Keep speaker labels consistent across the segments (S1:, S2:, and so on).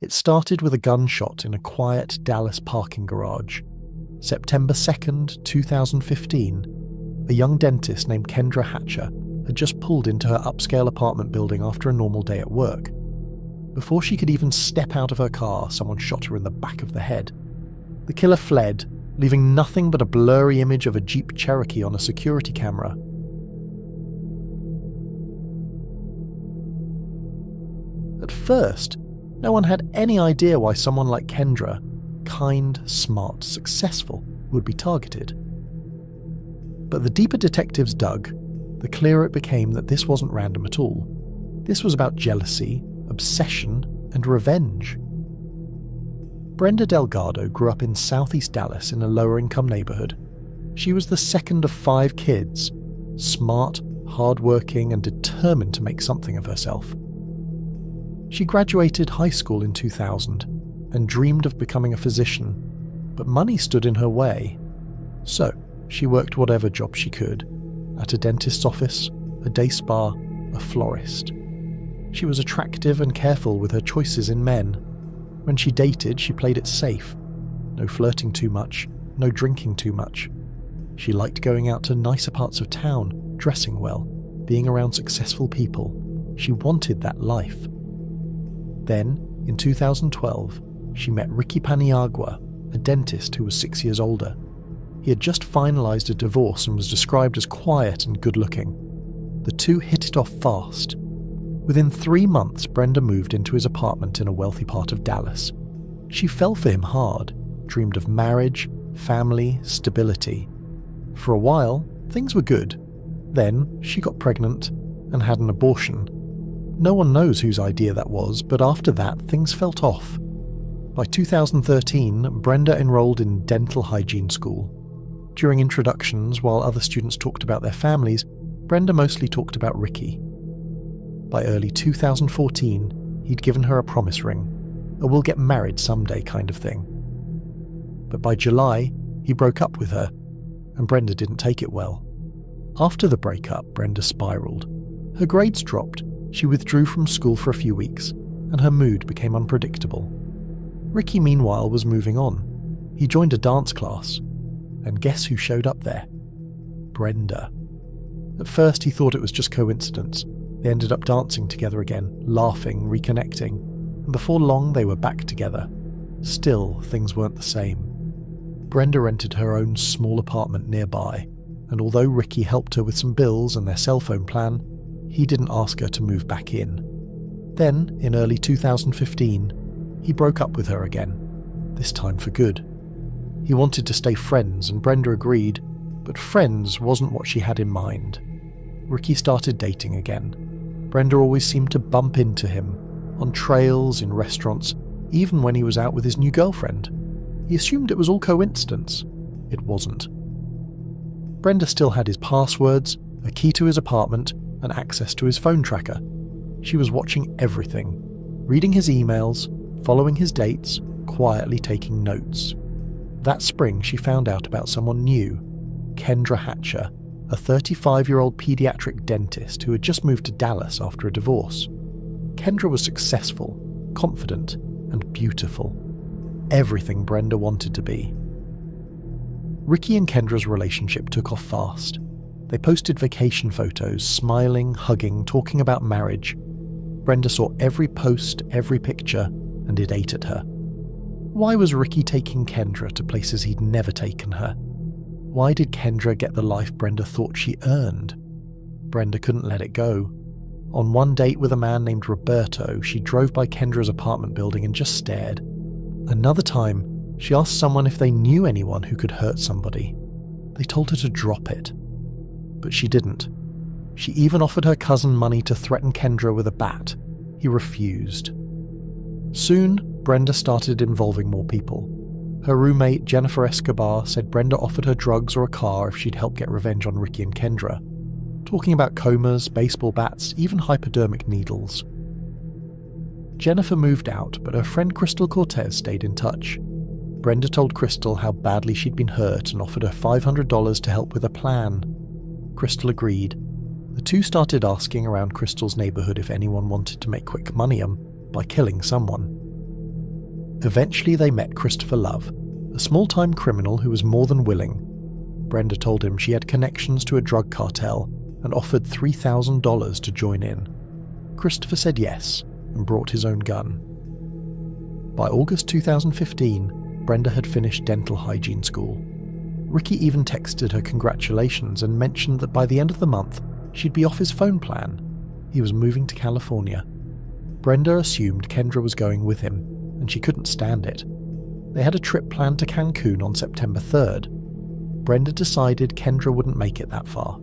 S1: It started with a gunshot in a quiet Dallas parking garage. September 2nd, 2015, a young dentist named Kendra Hatcher had just pulled into her upscale apartment building after a normal day at work. Before she could even step out of her car, someone shot her in the back of the head. The killer fled, leaving nothing but a blurry image of a Jeep Cherokee on a security camera. At first, no one had any idea why someone like Kendra, kind, smart, successful, would be targeted. But the deeper detectives dug, the clearer it became that this wasn't random at all. This was about jealousy, obsession, and revenge. Brenda Delgado grew up in southeast Dallas in a lower-income neighborhood. She was the second of 5 kids, smart, hardworking, and determined to make something of herself. She graduated high school in 2000 and dreamed of becoming a physician, but money stood in her way. So, she worked whatever job she could, at a dentist's office, a day spa, a florist. She was attractive and careful with her choices in men. When she dated, she played it safe. No flirting too much, no drinking too much. She liked going out to nicer parts of town, dressing well, being around successful people. She wanted that life. Then, in 2012, she met Ricky Paniagua, a dentist who was 6 years older. He had just finalized a divorce and was described as quiet and good-looking. The two hit it off fast. Within 3 months, Brenda moved into his apartment in a wealthy part of Dallas. She fell for him hard, dreamed of marriage, family, stability. For a while, things were good. Then, she got pregnant and had an abortion. No one knows whose idea that was, but after that, things felt off. By 2013, Brenda enrolled in dental hygiene school. During introductions, while other students talked about their families, Brenda mostly talked about Ricky. By early 2014, he'd given her a promise ring, a we'll get married someday kind of thing. But by July, he broke up with her, and Brenda didn't take it well. After the breakup, Brenda spiraled. Her grades dropped, she withdrew from school for a few weeks, and her mood became unpredictable. Ricky, meanwhile, was moving on. He joined a dance class, and guess who showed up there? Brenda. At first, he thought it was just coincidence. They ended up dancing together again, laughing, reconnecting, and before long they were back together. Still, things weren't the same. Brenda rented her own small apartment nearby, and although Ricky helped her with some bills and their cell phone plan, he didn't ask her to move back in. Then, in early 2015, he broke up with her again, this time for good. He wanted to stay friends, and Brenda agreed, but friends wasn't what she had in mind. Ricky started dating again. Brenda always seemed to bump into him, on trails, in restaurants, even when he was out with his new girlfriend. He assumed it was all coincidence. It wasn't. Brenda still had his passwords, a key to his apartment, and access to his phone tracker. She was watching everything, reading his emails, following his dates, quietly taking notes. That spring, she found out about someone new, Kendra Hatcher, a 35-year-old pediatric dentist who had just moved to Dallas after a divorce. Kendra was successful, confident, and beautiful. Everything Brenda wanted to be. Ricky and Kendra's relationship took off fast. They posted vacation photos, smiling, hugging, talking about marriage. Brenda saw every post, every picture, and it ate at her. Why was Ricky taking Kendra to places he'd never taken her? Why did Kendra get the life Brenda thought she earned? Brenda couldn't let it go. On one date with a man named Roberto, she drove by Kendra's apartment building and just stared. Another time, she asked someone if they knew anyone who could hurt somebody. They told her to drop it. But she didn't. She even offered her cousin money to threaten Kendra with a bat. He refused. Soon, Brenda started involving more people. Her roommate, Jennifer Escobar, said Brenda offered her drugs or a car if she'd help get revenge on Ricky and Kendra, talking about comas, baseball bats, even hypodermic needles. Jennifer moved out, but her friend Crystal Cortez stayed in touch. Brenda told Crystal how badly she'd been hurt and offered her $500 to help with a plan. Crystal agreed. The two started asking around Crystal's neighborhood if anyone wanted to make quick money by killing someone. Eventually they met Christopher Love, a small-time criminal who was more than willing. Brenda told him she had connections to a drug cartel and offered $3,000 to join in. Christopher said yes and brought his own gun. By August 2015, Brenda had finished dental hygiene school. Ricky even texted her congratulations and mentioned that by the end of the month, she'd be off his phone plan. He was moving to California. Brenda assumed Kendra was going with him, and she couldn't stand it. They had a trip planned to Cancun on September 3rd. Brenda decided Kendra wouldn't make it that far.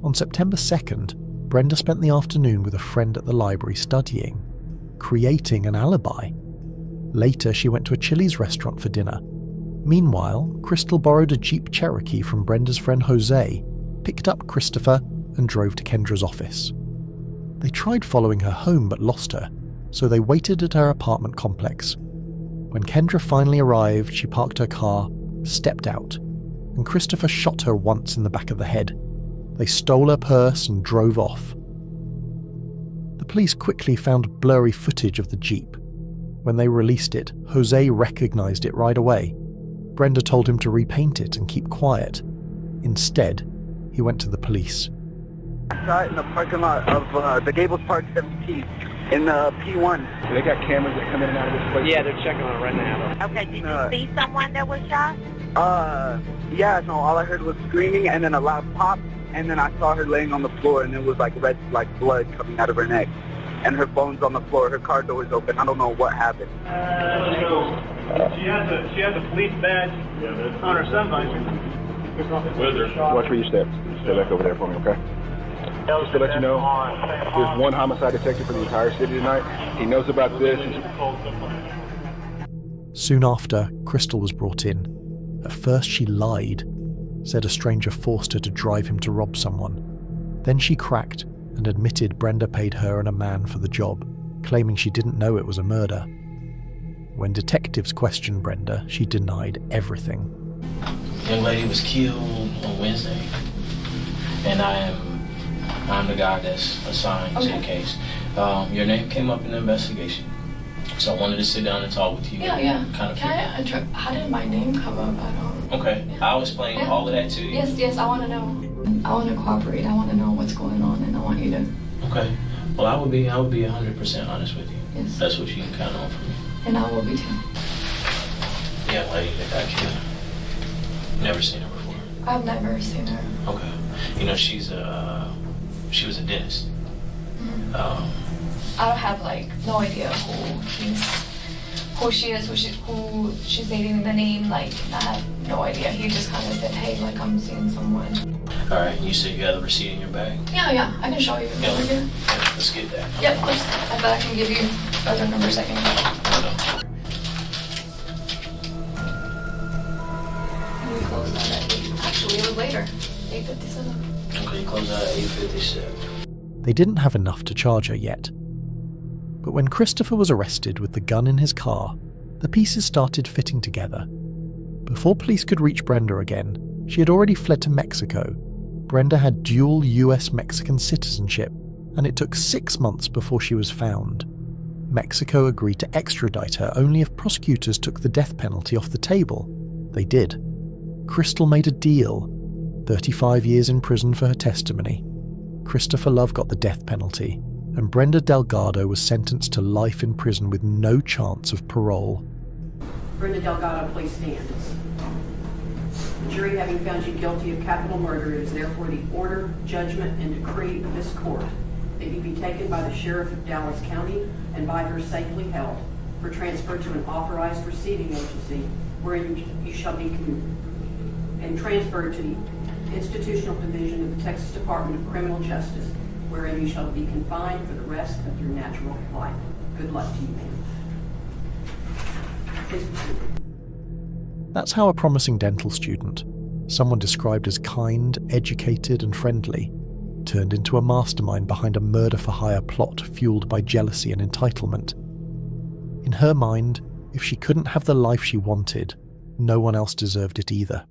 S1: On September 2nd, Brenda spent the afternoon with a friend at the library studying, creating an alibi. Later, she went to a Chili's restaurant for dinner. Meanwhile, Crystal borrowed a Jeep Cherokee from Brenda's friend Jose, picked up Christopher, and drove to Kendra's office. They tried following her home but lost her, so they waited at her apartment complex. When Kendra finally arrived, she parked her car, stepped out, and Christopher shot her once in the back of the head. They stole her purse and drove off. The police quickly found blurry footage of the Jeep. When they released it, Jose recognized it right away. Brenda told him to repaint it and keep quiet. Instead, he went to the police.
S2: I saw it in the parking lot of the Gables Park 17 in the P1.
S3: They got cameras that come in and out of this place?
S4: Yeah, they're checking on it right now.
S5: Okay, did you see someone that was shot?
S2: Yeah, no, all I heard was screaming and then a loud pop, and then I saw her laying on the floor, and it was like red, like blood coming out of her neck. And her bones on the floor, her car door is open. I don't know what happened.
S6: She has a police badge on her sun visor.
S3: Watch where you step. Stay back over there for me, okay? Just to let you know, there's one homicide detective for the entire city tonight. He knows about this.
S1: Soon after, Crystal was brought in. At first she lied, said a stranger forced her to drive him to rob someone. Then she cracked and admitted Brenda paid her and a man for the job, claiming she didn't know it was a murder. When detectives questioned Brenda, she denied everything.
S7: The young lady was killed on Wednesday, and I'm the guy that's assigned to the case. Your name came up in the investigation, so I wanted to sit down and talk with you.
S8: Yeah.
S7: Kind of
S8: How did my name come up? I don't.
S7: Okay, yeah. I'll explain all of that to you.
S8: Yes, I want to know. I want to cooperate. I want to know what's going on, and I want you to.
S7: Okay. Well, I would be 100% honest with you.
S8: Yes.
S7: That's what you can count on from me.
S8: And I will be too.
S7: The young lady that got killed. Never seen her before.
S8: I've never seen her.
S7: Okay. You know, she was a dentist.
S8: Mm-hmm. I don't have no idea who she is, who she's dating, the name. I have no idea. He just kind of said, hey, I'm seeing someone.
S7: All right. You said you had the receipt in your bag.
S8: Yeah. I can show you.
S7: Yeah,
S8: Over here.
S7: Yeah, let's get that.
S8: Yeah, of course. I thought I can give you other numbers. I can. We closed out at 8. Actually, it was later. 8:57.
S7: Okay, you close out at 8:57.
S1: They didn't have enough to charge her yet. But when Christopher was arrested with the gun in his car, the pieces started fitting together. Before police could reach Brenda again, she had already fled to Mexico. Brenda had dual US-Mexican citizenship, and it took 6 months before she was found. Mexico agreed to extradite her only if prosecutors took the death penalty off the table. They did. Crystal made a deal. 35 years in prison for her testimony. Christopher Love got the death penalty, and Brenda Delgado was sentenced to life in prison with no chance of parole.
S9: Brenda Delgado, please stand. The jury, having found you guilty of capital murder, it is therefore the order, judgment, and decree of this court that you be taken by the Sheriff of Dallas County and by her safely held for transfer to an authorized receiving agency wherein you shall be and transferred to the Institutional Division of the Texas Department of Criminal Justice, wherein you shall be confined for the rest of your natural life. Good luck to you, ma'am. Please proceed.
S1: That's how a promising dental student, someone described as kind, educated, and friendly, turned into a mastermind behind a murder-for-hire plot fueled by jealousy and entitlement. In her mind, if she couldn't have the life she wanted, no one else deserved it either.